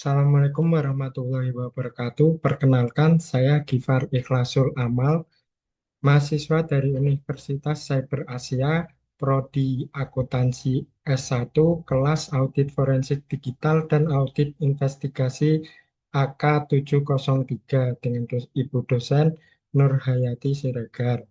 Assalamualaikum warahmatullahi wabarakatuh. Perkenalkan, saya Gifar Ikhlasul Amal, mahasiswa dari Universitas Cyber Asia, Prodi Akuntansi S1, kelas Audit Forensik Digital dan Audit Investigasi AK 703 dengan Ibu dosen Nur Hayati Siregar.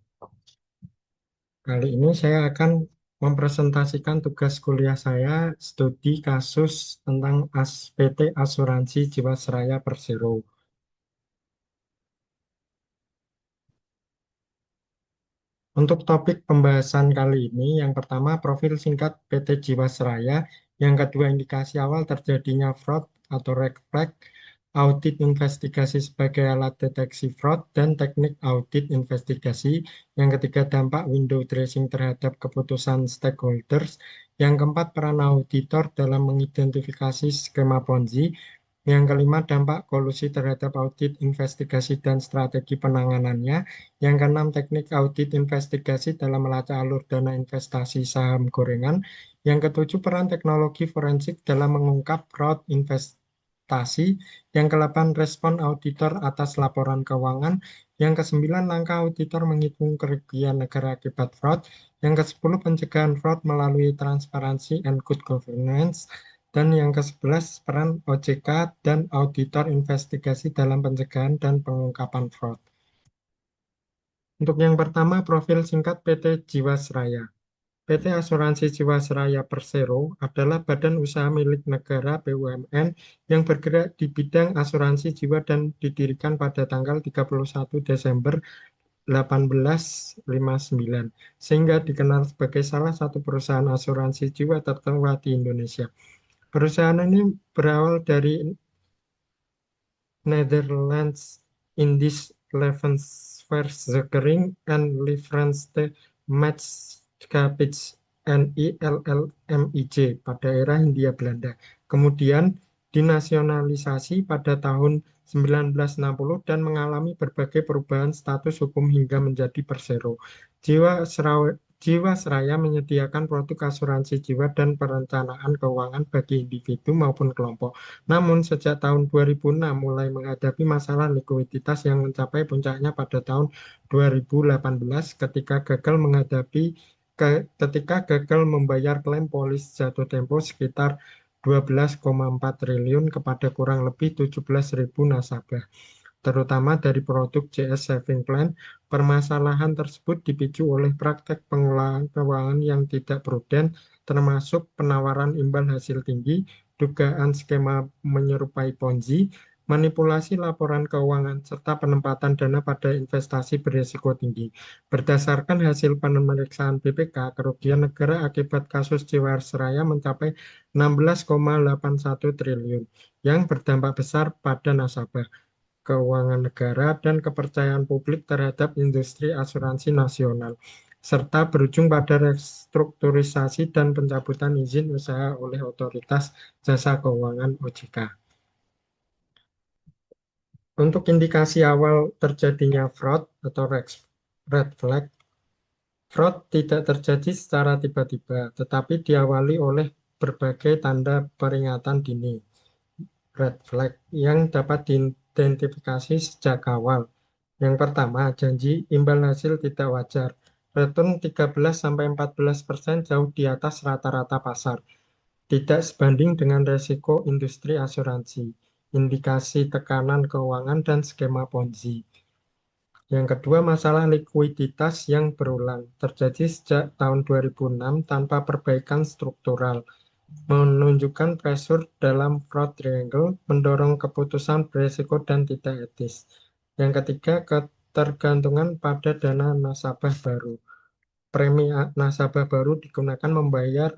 Kali ini saya akan mempresentasikan tugas kuliah saya, studi kasus tentang PT Asuransi Jiwasraya Persero. Untuk topik pembahasan kali ini, yang pertama profil singkat PT Jiwasraya, yang kedua indikasi awal terjadinya fraud atau red flag, audit investigasi sebagai alat deteksi fraud, dan teknik audit investigasi. Yang ketiga dampak window dressing terhadap keputusan stakeholders. Yang keempat peran auditor dalam mengidentifikasi skema Ponzi. Yang kelima, dampak kolusi terhadap audit investigasi dan strategi penanganannya. Yang keenam, teknik audit investigasi dalam melacak alur dana investasi saham gorengan. Yang ketujuh, peran teknologi forensik dalam mengungkap fraud investasi. Yang kedelapan, respon auditor atas laporan keuangan. Yang kesembilan, langkah auditor menghitung kerugian negara akibat fraud. Yang kesepuluh, pencegahan fraud melalui transparansi and good governance. Dan yang ke-11, peran OJK dan auditor investigasi dalam pencegahan dan pengungkapan fraud. Untuk yang pertama, profil singkat PT Jiwasraya. PT Asuransi Jiwasraya Persero adalah badan usaha milik negara BUMN yang bergerak di bidang asuransi jiwa dan didirikan pada tanggal 31 Desember 1859, sehingga dikenal sebagai salah satu perusahaan asuransi jiwa tertua di Indonesia. Perusahaan ini berawal dari Netherlands, Indies Levensverzekering en Livrente Maatschappij NILLMIJ pada era Hindia Belanda. Kemudian dinasionalisasi pada tahun 1960 dan mengalami berbagai perubahan status hukum hingga menjadi Persero. Jiwasraya menyediakan produk asuransi jiwa dan perencanaan keuangan bagi individu maupun kelompok. Namun, sejak tahun 2006 mulai menghadapi masalah likuiditas yang mencapai puncaknya pada tahun 2018 ketika gagal membayar klaim polis jatuh tempo sekitar 12,4 triliun kepada kurang lebih 17.000 nasabah, terutama dari produk JS Saving Plan. Permasalahan tersebut dipicu oleh praktek pengelolaan keuangan yang tidak prudent, termasuk penawaran imbal hasil tinggi, dugaan skema menyerupai Ponzi, manipulasi laporan keuangan, serta penempatan dana pada investasi berisiko tinggi. Berdasarkan hasil pemeriksaan BPK, kerugian negara akibat kasus Jiwasraya mencapai 16,81 triliun yang berdampak besar pada nasabah, keuangan negara, dan kepercayaan publik terhadap industri asuransi nasional, serta berujung pada restrukturisasi dan pencabutan izin usaha oleh Otoritas Jasa Keuangan OJK. Untuk indikasi awal terjadinya fraud atau red flag, fraud tidak terjadi secara tiba-tiba, tetapi diawali oleh berbagai tanda peringatan dini red flag yang dapat diidentifikasi sejak awal. Yang pertama, janji imbal hasil tidak wajar. Return 13-14% jauh di atas rata-rata pasar. Tidak sebanding dengan resiko industri asuransi. Indikasi tekanan keuangan dan skema Ponzi. Yang kedua, masalah likuiditas yang berulang. Terjadi sejak tahun 2006 tanpa perbaikan struktural, menunjukkan pressure dalam fraud triangle, mendorong keputusan beresiko dan tidak etis. Yang ketiga, ketergantungan pada dana nasabah baru. Premi nasabah baru digunakan membayar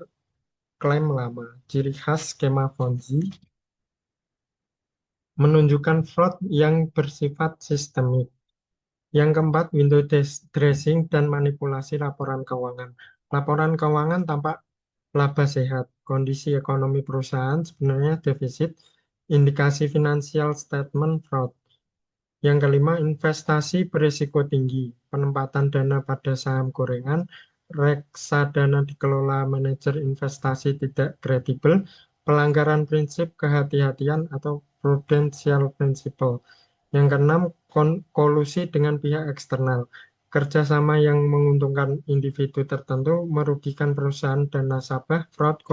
klaim lama. Ciri khas skema Ponzi menunjukkan fraud yang bersifat sistemik. Yang keempat, window dressing dan manipulasi laporan keuangan. Laporan keuangan tampak laba sehat, kondisi ekonomi perusahaan sebenarnya defisit, indikasi financial statement fraud. Yang kelima, investasi berisiko tinggi, penempatan dana pada saham gorengan, reksadana dikelola manajer investasi tidak kredibel, pelanggaran prinsip kehati-hatian atau prudential principle. Yang keenam, kolusi dengan pihak eksternal. Kerjasama yang menguntungkan individu tertentu merugikan perusahaan dan nasabah. Fraud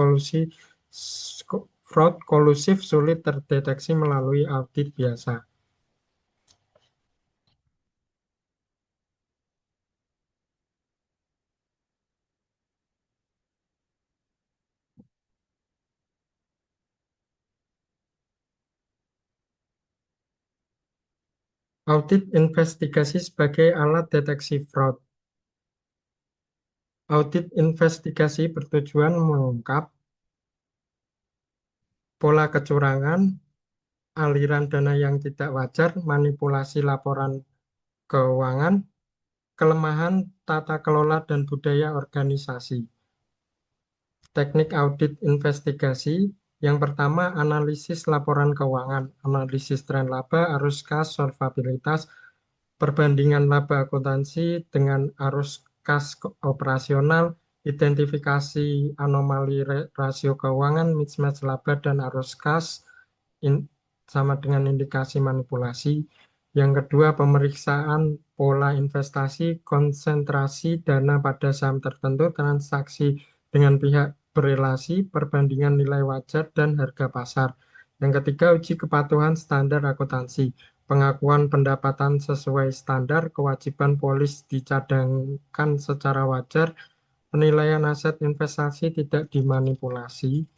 kolusif sulit terdeteksi melalui audit biasa. Audit investigasi sebagai alat deteksi fraud. Audit investigasi bertujuan mengungkap pola kecurangan, aliran dana yang tidak wajar, manipulasi laporan keuangan, kelemahan tata kelola dan budaya organisasi. Teknik audit investigasi yang pertama, analisis laporan keuangan, analisis tren laba, arus kas, solvabilitas, perbandingan laba akuntansi dengan arus kas operasional, identifikasi anomali rasio keuangan, mismatch laba dan arus kas, sama dengan indikasi manipulasi. Yang kedua, pemeriksaan pola investasi, konsentrasi dana pada saham tertentu, transaksi dengan pihak berelasi, perbandingan nilai wajar dan harga pasar. Yang ketiga, uji kepatuhan standar akuntansi, pengakuan pendapatan sesuai standar, kewajiban polis dicadangkan secara wajar, penilaian aset investasi tidak dimanipulasi.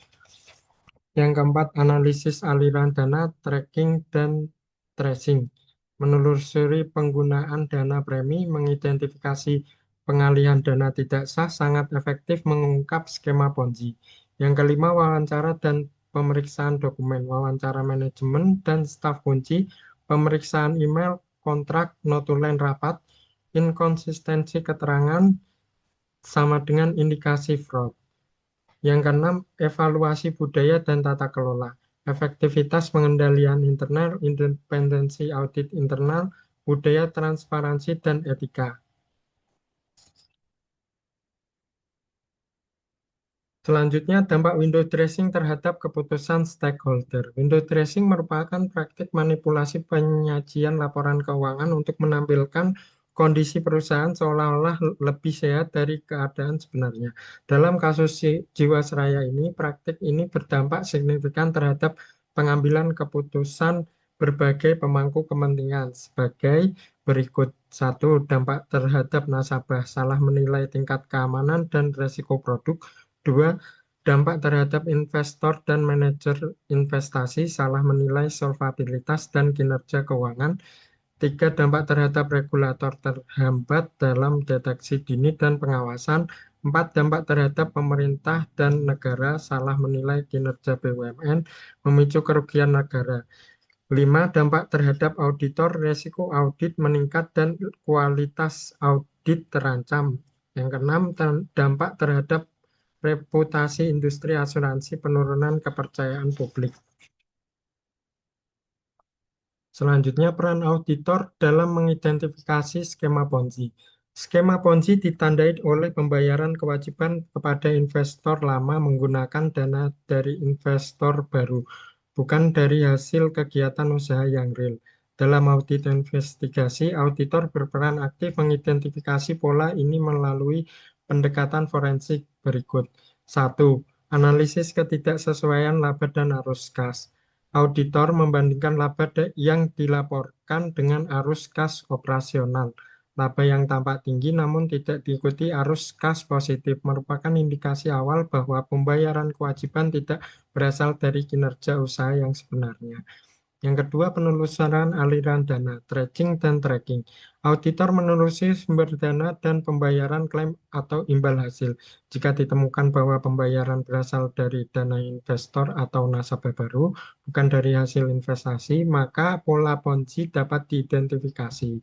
Yang keempat, analisis aliran dana, tracking, dan tracing. Menelusuri penggunaan dana premi, mengidentifikasi pengalihan dana tidak sah, sangat efektif mengungkap skema Ponzi. Yang kelima, wawancara dan pemeriksaan dokumen, wawancara manajemen dan staf kunci, pemeriksaan email, kontrak, notulen rapat, inkonsistensi keterangan, sama dengan indikasi fraud. Yang keenam, evaluasi budaya dan tata kelola. Efektivitas pengendalian internal, independensi audit internal, budaya transparansi dan etika. Selanjutnya, dampak window dressing terhadap keputusan stakeholder. Window dressing merupakan praktik manipulasi penyajian laporan keuangan untuk menampilkan kondisi perusahaan seolah-olah lebih sehat dari keadaan sebenarnya. Dalam kasus Jiwasraya ini, praktik ini berdampak signifikan terhadap pengambilan keputusan berbagai pemangku kepentingan sebagai berikut. Satu, dampak terhadap nasabah, salah menilai tingkat keamanan dan resiko produk. Dua, dampak terhadap investor dan manajer investasi, salah menilai solvabilitas dan kinerja keuangan. Tiga, dampak terhadap regulator, terhambat dalam deteksi dini dan pengawasan. Empat, dampak terhadap pemerintah dan negara, salah menilai kinerja BUMN, memicu kerugian negara. Lima, dampak terhadap auditor, resiko audit meningkat dan kualitas audit terancam. Yang keenam, dampak terhadap reputasi industri asuransi, penurunan kepercayaan publik. Selanjutnya, peran auditor dalam mengidentifikasi skema Ponzi. Skema Ponzi ditandai oleh pembayaran kewajiban kepada investor lama menggunakan dana dari investor baru, bukan dari hasil kegiatan usaha yang real. Dalam audit investigasi, auditor berperan aktif mengidentifikasi pola ini melalui pendekatan forensik berikut. Satu, analisis ketidaksesuaian laba dan arus kas. Auditor membandingkan laba yang dilaporkan dengan arus kas operasional. Laba yang tampak tinggi namun tidak diikuti arus kas positif merupakan indikasi awal bahwa pembayaran kewajiban tidak berasal dari kinerja usaha yang sebenarnya. Yang kedua, penelusuran aliran dana, tracing dan tracking. Auditor menelusuri sumber dana dan pembayaran klaim atau imbal hasil. Jika ditemukan bahwa pembayaran berasal dari dana investor atau nasabah baru, bukan dari hasil investasi, maka pola Ponzi dapat diidentifikasi.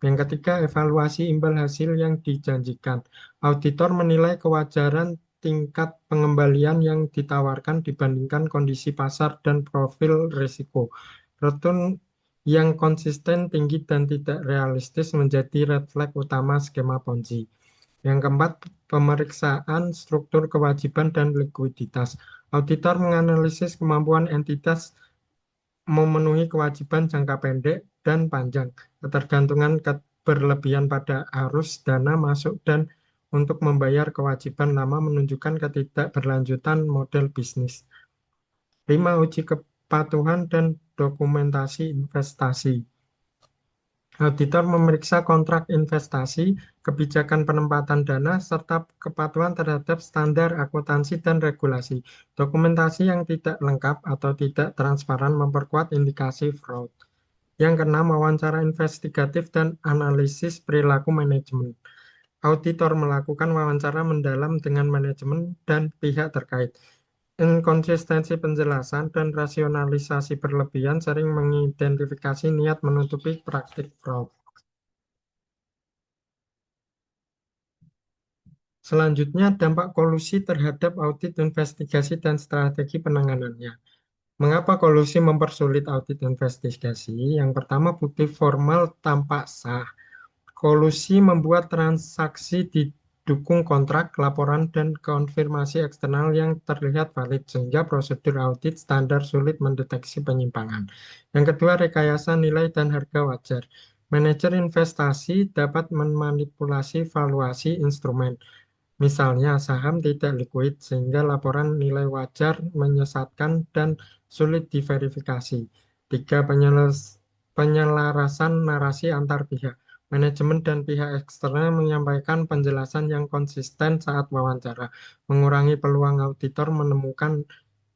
Yang ketiga, evaluasi imbal hasil yang dijanjikan. Auditor menilai kewajaran tingkat pengembalian yang ditawarkan dibandingkan kondisi pasar dan profil risiko. Return yang konsisten, tinggi, dan tidak realistis menjadi red flag utama skema Ponzi. Yang keempat, pemeriksaan struktur kewajiban dan likuiditas. Auditor menganalisis kemampuan entitas memenuhi kewajiban jangka pendek dan panjang, ketergantungan berlebihan pada arus dana masuk dan untuk membayar kewajiban lama menunjukkan ketidakberlanjutan model bisnis. 5. Uji kepatuhan dan dokumentasi investasi. Auditor memeriksa kontrak investasi, kebijakan penempatan dana, serta kepatuhan terhadap standar akuntansi dan regulasi. Dokumentasi yang tidak lengkap atau tidak transparan memperkuat indikasi fraud. Yang keenam, wawancara investigatif dan analisis perilaku manajemen. Auditor melakukan wawancara mendalam dengan manajemen dan pihak terkait. Inkonsistensi penjelasan dan rasionalisasi berlebihan sering mengidentifikasi niat menutupi praktik fraud. Selanjutnya, dampak kolusi terhadap audit investigasi dan strategi penanganannya. Mengapa kolusi mempersulit audit investigasi? Yang pertama, bukti formal tampak sah. Kolusi membuat transaksi didukung kontrak, laporan, dan konfirmasi eksternal yang terlihat valid, sehingga prosedur audit standar sulit mendeteksi penyimpangan. Yang kedua, rekayasa nilai dan harga wajar. Manajer investasi dapat memanipulasi valuasi instrumen. Misalnya, saham tidak likuid sehingga laporan nilai wajar menyesatkan dan sulit diverifikasi. Tiga, penyelarasan narasi antar pihak. Manajemen dan pihak eksternal menyampaikan penjelasan yang konsisten saat wawancara, mengurangi peluang auditor menemukan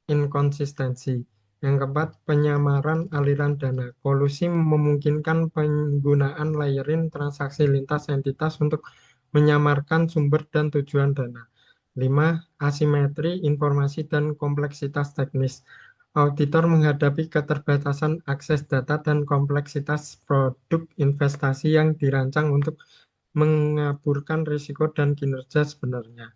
inkonsistensi. Yang keempat, penyamaran aliran dana. Kolusi memungkinkan penggunaan layering transaksi lintas entitas untuk menyamarkan sumber dan tujuan dana. 5. Asimetri informasi dan kompleksitas teknis. Auditor menghadapi keterbatasan akses data dan kompleksitas produk investasi yang dirancang untuk mengaburkan risiko dan kinerja sebenarnya.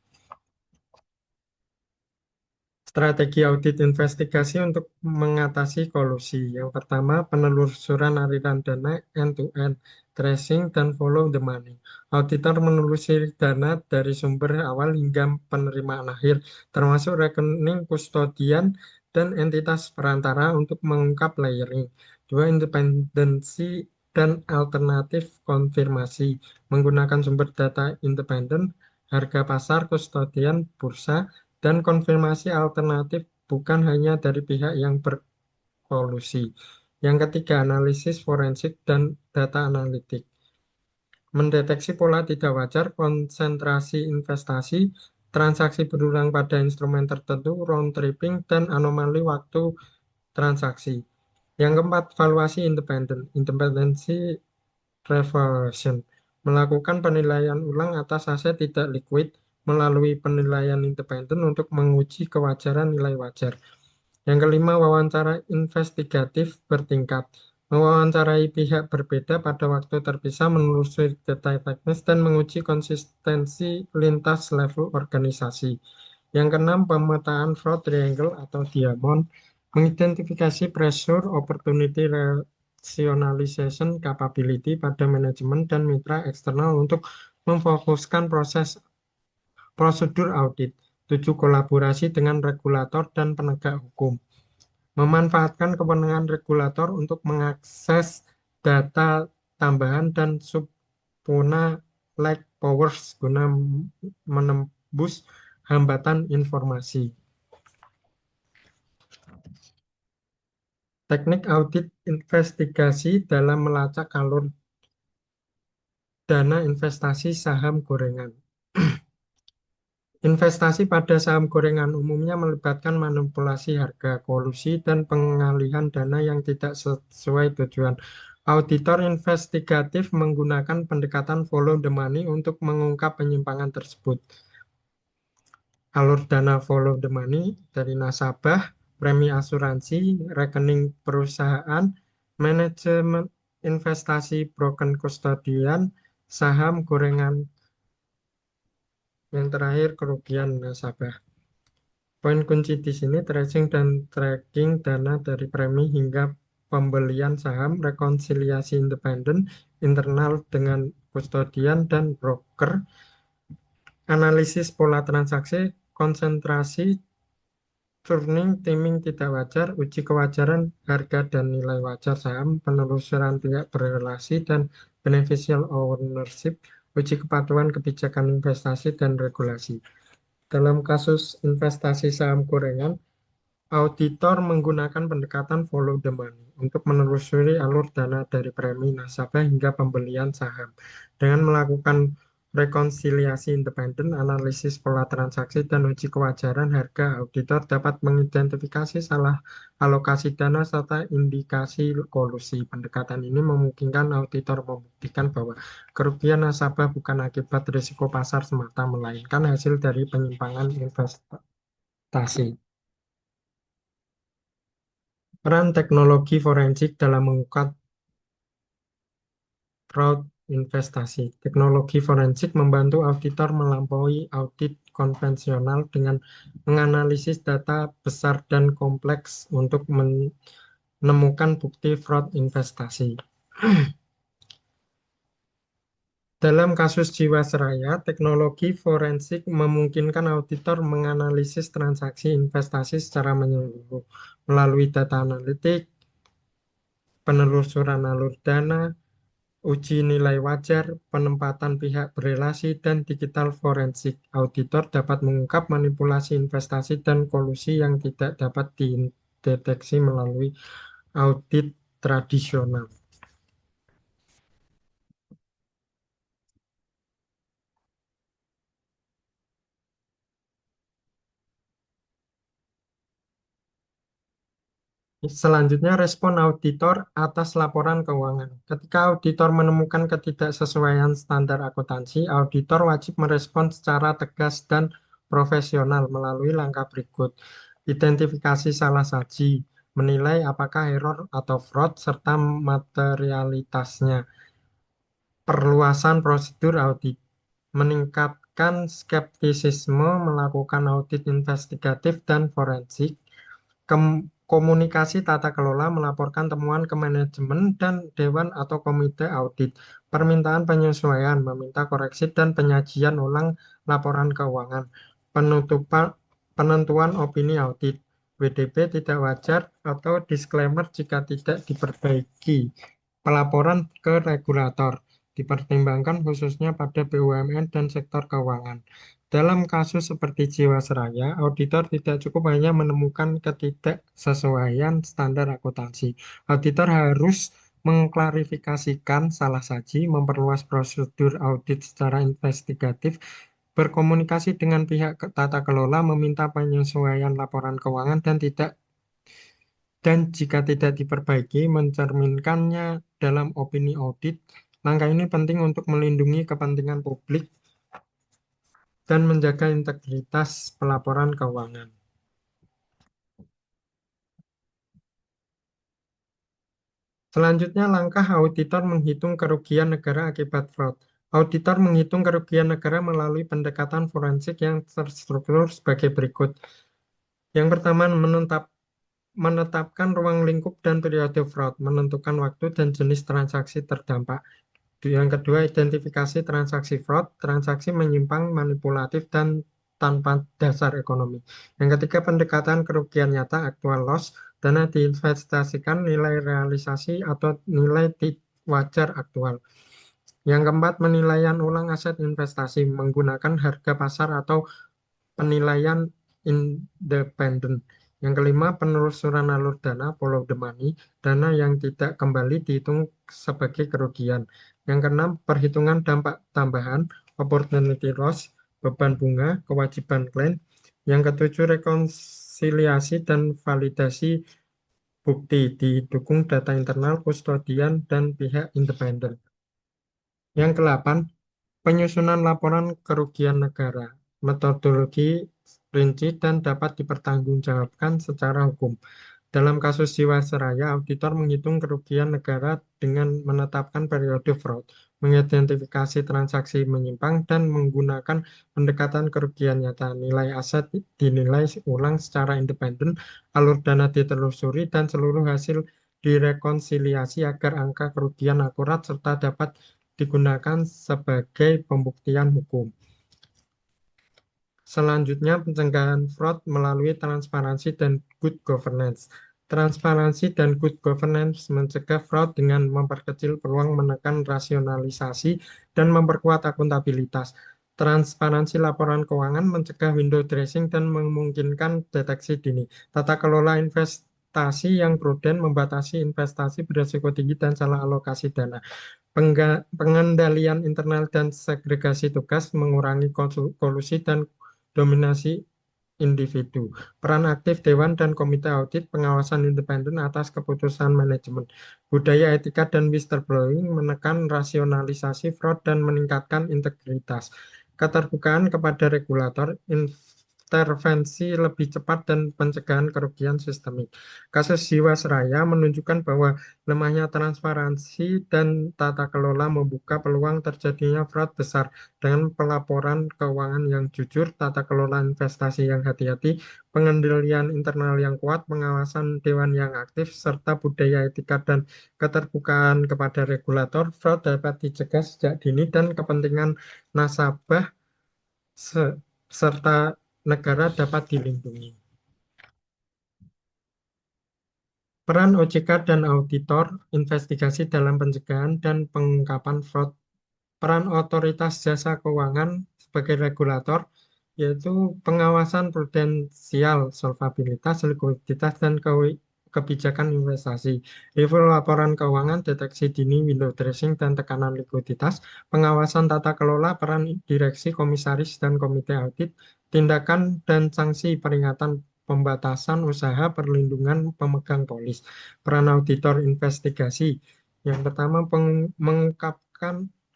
Strategi audit investigasi untuk mengatasi kolusi. Yang pertama, penelusuran aliran dana end-to-end, tracing, dan follow the money. Auditor menelusuri dana dari sumber awal hingga penerimaan akhir, termasuk rekening kustodian dan entitas perantara untuk mengungkap layering. Dua, independensi dan alternatif konfirmasi. Menggunakan sumber data independen, harga pasar, kustodian, bursa, dan konfirmasi alternatif bukan hanya dari pihak yang berkolusi. Yang ketiga, analisis forensik dan data analitik. Mendeteksi pola tidak wajar, konsentrasi investasi, transaksi berulang pada instrumen tertentu, round tripping, dan anomali waktu transaksi. Yang keempat, valuasi independen, independensi reversion, melakukan penilaian ulang atas aset tidak liquid melalui penilaian independen untuk menguji kewajaran nilai wajar. Yang kelima, wawancara investigatif bertingkat, mewawancarai pihak berbeda pada waktu terpisah, menelusuri detail teknis, dan menguji konsistensi lintas level organisasi. Yang keenam, pemetaan fraud triangle atau diamond, mengidentifikasi pressure, opportunity, rationalization, capability pada manajemen dan mitra eksternal untuk memfokuskan proses prosedur audit. 7. Kolaborasi dengan regulator dan penegak hukum. Memanfaatkan kewenangan regulator untuk mengakses data tambahan dan subpoena like powers guna menembus hambatan informasi. Teknik audit investigasi dalam melacak alur dana investasi saham gorengan. Investasi pada saham gorengan umumnya melibatkan manipulasi harga, kolusi, dan pengalihan dana yang tidak sesuai tujuan. Auditor investigatif menggunakan pendekatan follow the money untuk mengungkap penyimpangan tersebut. Alur dana follow the money dari nasabah, premi asuransi, rekening perusahaan, manajemen investasi broken custodian, saham gorengan, yang terakhir kerugian nasabah. Poin kunci di sini tracing dan tracking dana dari premi hingga pembelian saham, rekonsiliasi independen, internal dengan kustodian dan broker, analisis pola transaksi, konsentrasi Churning, timing tidak wajar, uji kewajaran harga dan nilai wajar saham, penelusuran pihak berrelasi dan beneficial ownership, uji kepatuhan kebijakan investasi dan regulasi. Dalam kasus investasi saham gorengan, auditor menggunakan pendekatan follow the money untuk menelusuri alur dana dari premi nasabah hingga pembelian saham. Dengan melakukan rekonsiliasi independen, analisis pola transaksi, dan uji kewajaran harga, auditor dapat mengidentifikasi salah alokasi dana serta indikasi kolusi. Pendekatan ini memungkinkan auditor membuktikan bahwa kerugian nasabah bukan akibat risiko pasar semata, melainkan hasil dari penyimpangan investasi. Peran teknologi forensik dalam mengungkap fraud investasi. Teknologi forensik membantu auditor melampaui audit konvensional dengan menganalisis data besar dan kompleks untuk menemukan bukti fraud investasi. Dalam kasus Jiwasraya, teknologi forensik memungkinkan auditor menganalisis transaksi investasi secara menyeluruh melalui data analitik, penelusuran alur dana, uji nilai wajar, penempatan pihak berelasi, dan digital forensik. Auditor dapat mengungkap manipulasi investasi dan kolusi yang tidak dapat dideteksi melalui audit tradisional. Selanjutnya, respon auditor atas laporan keuangan. Ketika auditor menemukan ketidaksesuaian standar akuntansi, auditor wajib merespon secara tegas dan profesional melalui langkah berikut. Identifikasi salah saji, menilai apakah error atau fraud, serta materialitasnya. Perluasan prosedur audit, meningkatkan skeptisisme, melakukan audit investigatif dan forensik, komunikasi tata kelola, melaporkan temuan ke manajemen dan dewan atau komite audit, permintaan penyesuaian, meminta koreksi dan penyajian ulang laporan keuangan, penutupan, penentuan opini audit, WDP tidak wajar atau disclaimer jika tidak diperbaiki, pelaporan ke regulator, dipertimbangkan khususnya pada BUMN dan sektor keuangan. Dalam kasus seperti Jiwasraya, auditor tidak cukup hanya menemukan ketidaksesuaian standar akuntansi. Auditor harus mengklarifikasikan salah saji, memperluas prosedur audit secara investigatif, berkomunikasi dengan pihak tata kelola, meminta penyesuaian laporan keuangan dan jika tidak diperbaiki, mencerminkannya dalam opini audit. Langkah ini penting untuk melindungi kepentingan publik dan menjaga integritas pelaporan keuangan. Selanjutnya, langkah auditor menghitung kerugian negara akibat fraud. Auditor menghitung kerugian negara melalui pendekatan forensik yang terstruktur sebagai berikut. Yang pertama, menetapkan ruang lingkup dan periode fraud, menentukan waktu dan jenis transaksi terdampak. Yang kedua, identifikasi transaksi fraud, transaksi menyimpang, manipulatif, dan tanpa dasar ekonomi. Yang ketiga, pendekatan kerugian nyata, actual loss, dana diinvestasikan, nilai realisasi atau nilai wajar aktual. Yang keempat, penilaian ulang aset investasi menggunakan harga pasar atau penilaian independen. Yang kelima, penelusuran alur dana, follow the money, dana yang tidak kembali dihitung sebagai kerugian. Yang keenam, perhitungan dampak tambahan, opportunity loss, beban bunga, kewajiban klaim. Yang ketujuh, rekonsiliasi dan validasi bukti didukung data internal, kustodian, dan pihak independen. Yang kedelapan, penyusunan laporan kerugian negara, metodologi rinci dan dapat dipertanggungjawabkan secara hukum. Dalam kasus Jiwasraya, auditor menghitung kerugian negara dengan menetapkan periode fraud, mengidentifikasi transaksi menyimpang, dan menggunakan pendekatan kerugian nyata. Nilai aset dinilai ulang secara independen, alur dana ditelusuri, dan seluruh hasil direkonsiliasi agar angka kerugian akurat serta dapat digunakan sebagai pembuktian hukum. Selanjutnya, pencegahan fraud melalui transparansi dan good governance. Transparansi dan good governance mencegah fraud dengan memperkecil peluang, menekan rasionalisasi, dan memperkuat akuntabilitas. Transparansi laporan keuangan mencegah window dressing dan memungkinkan deteksi dini. Tata kelola investasi yang prudent membatasi investasi berisiko tinggi dan salah alokasi dana. Pengendalian internal dan segregasi tugas mengurangi kolusi dan dominasi individu. Peran aktif Dewan dan Komite Audit pengawasan independen atas keputusan manajemen. Budaya etika dan whistleblowing menekan rasionalisasi fraud dan meningkatkan integritas. Keterbukaan kepada regulator, intervensi lebih cepat dan pencegahan kerugian sistemik. Kasus Jiwasraya menunjukkan bahwa lemahnya transparansi dan tata kelola membuka peluang terjadinya fraud besar. Dengan pelaporan keuangan yang jujur, tata kelola investasi yang hati-hati, pengendalian internal yang kuat, pengawasan dewan yang aktif, serta budaya etika dan keterbukaan kepada regulator, fraud dapat dicegah sejak dini dan kepentingan nasabah serta negara dapat dilindungi. Peran OJK dan auditor investigasi dalam pencegahan dan pengungkapan fraud. Peran otoritas jasa keuangan sebagai regulator yaitu pengawasan prudensial, solvabilitas, likuiditas, dan kebijakan investasi. Review laporan keuangan, deteksi dini, window dressing, dan tekanan likuiditas. Pengawasan tata kelola, peran direksi, komisaris, dan komite audit. Tindakan dan sanksi peringatan, pembatasan usaha, perlindungan pemegang polis. Peran auditor investigasi. Yang pertama,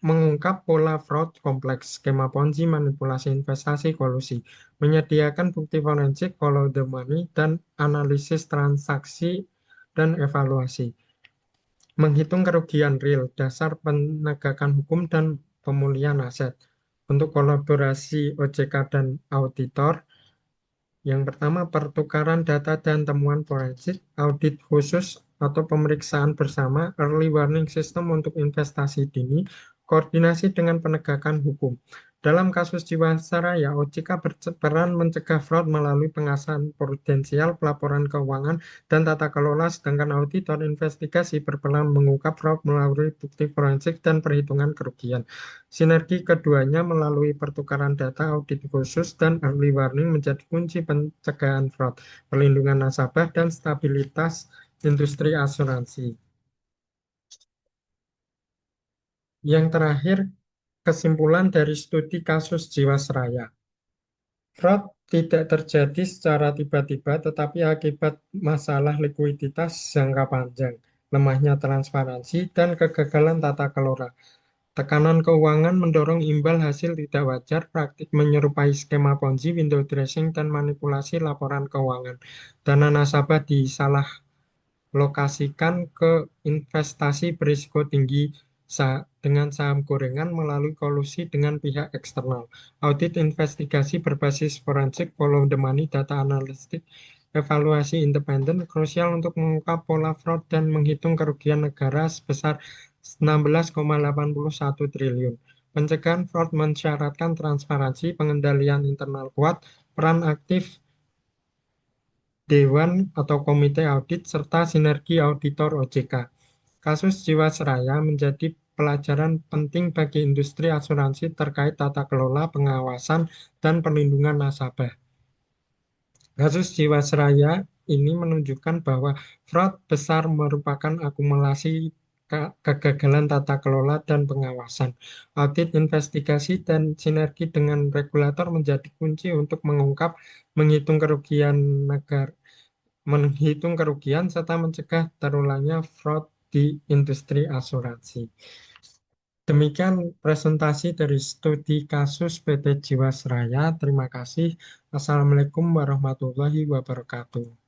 mengungkap pola fraud kompleks, skema Ponzi, manipulasi investasi, kolusi, menyediakan bukti forensik, follow the money, dan analisis transaksi dan evaluasi, menghitung kerugian real, dasar penegakan hukum dan pemulihan aset. Untuk kolaborasi OJK dan auditor, yang pertama, pertukaran data dan temuan forensik, audit khusus atau pemeriksaan bersama, early warning system untuk investasi dini, koordinasi dengan penegakan hukum. Dalam kasus Jiwasraya, OJK berperan mencegah fraud melalui pengawasan prudensial, pelaporan keuangan, dan tata kelola, sedangkan auditor investigasi berperan mengungkap fraud melalui bukti forensik dan perhitungan kerugian. Sinergi keduanya melalui pertukaran data, audit khusus, dan early warning menjadi kunci pencegahan fraud, perlindungan nasabah, dan stabilitas industri asuransi. Yang terakhir, kesimpulan dari studi kasus Jiwasraya. Fraud tidak terjadi secara tiba-tiba, tetapi akibat masalah likuiditas jangka panjang, lemahnya transparansi, dan kegagalan tata kelola. Tekanan keuangan mendorong imbal hasil tidak wajar, praktik menyerupai skema Ponzi, window dressing, dan manipulasi laporan keuangan. Dana nasabah disalah lokasikan ke investasi berisiko tinggi dengan saham gorengan melalui kolusi dengan pihak eksternal. Audit investigasi berbasis forensik, follow the money, data analitik, evaluasi independen krusial untuk mengungkap pola fraud dan menghitung kerugian negara sebesar 16,81 triliun. Pencegahan fraud mensyaratkan transparansi, pengendalian internal kuat, peran aktif Dewan atau Komite Audit, serta sinergi auditor OJK. Kasus Jiwasraya menjadi pelajaran penting bagi industri asuransi terkait tata kelola, pengawasan, dan perlindungan nasabah. Kasus Jiwasraya ini menunjukkan bahwa fraud besar merupakan akumulasi kegagalan tata kelola dan pengawasan. Audit, investigasi, dan sinergi dengan regulator menjadi kunci untuk menghitung kerugian negara, serta mencegah terulangnya fraud di industri asuransi. Demikian presentasi dari studi kasus PT Jiwasraya. Terima kasih. Assalamualaikum warahmatullahi wabarakatuh.